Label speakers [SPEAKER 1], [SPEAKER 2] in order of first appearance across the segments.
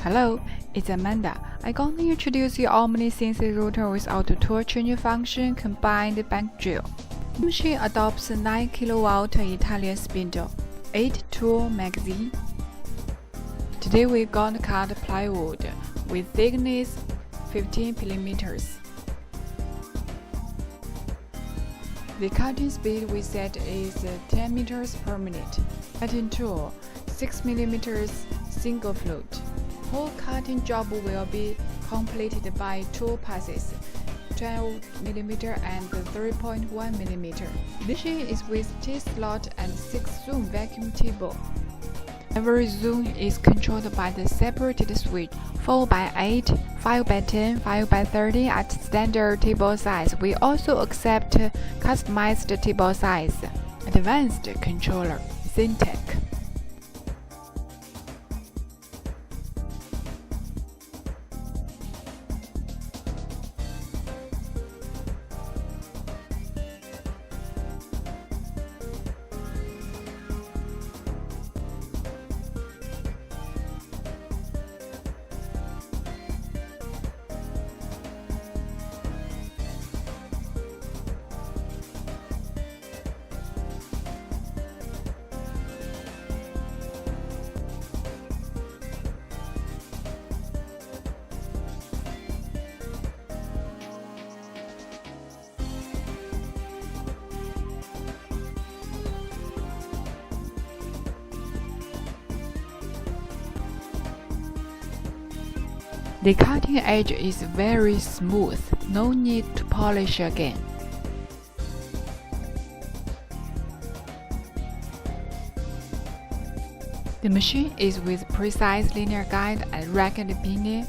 [SPEAKER 1] Hello, it's Amanda. I'm going to introduce you omni CNC router with auto tool changing function combined bank drill. The machine adopts 9 kW Italian spindle, 8 tool magazine. Today we're going to cut plywood with thickness 15 mm. The cutting speed we set is 10 meters per minute. Cutting tool 6 mm single float. Whole cutting job will be completed by two passes, 12 mm and 3.1 mm. This machine is with T-slot and 6-zone vacuum table. Every zone is controlled by the separated switch. 4x8, 5x10, 5x30 at standard table size. We also accept customized table size. Advanced controller, Syntec. The cutting edge is very smooth, no need to polish again. The machine is with precise linear guide and ragged pinion.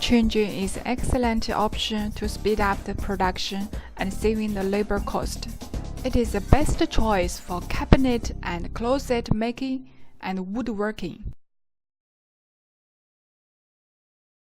[SPEAKER 1] Changing is an excellent option to speed up the production and saving the labor cost. It is the best choice for cabinet and closet making and woodworking.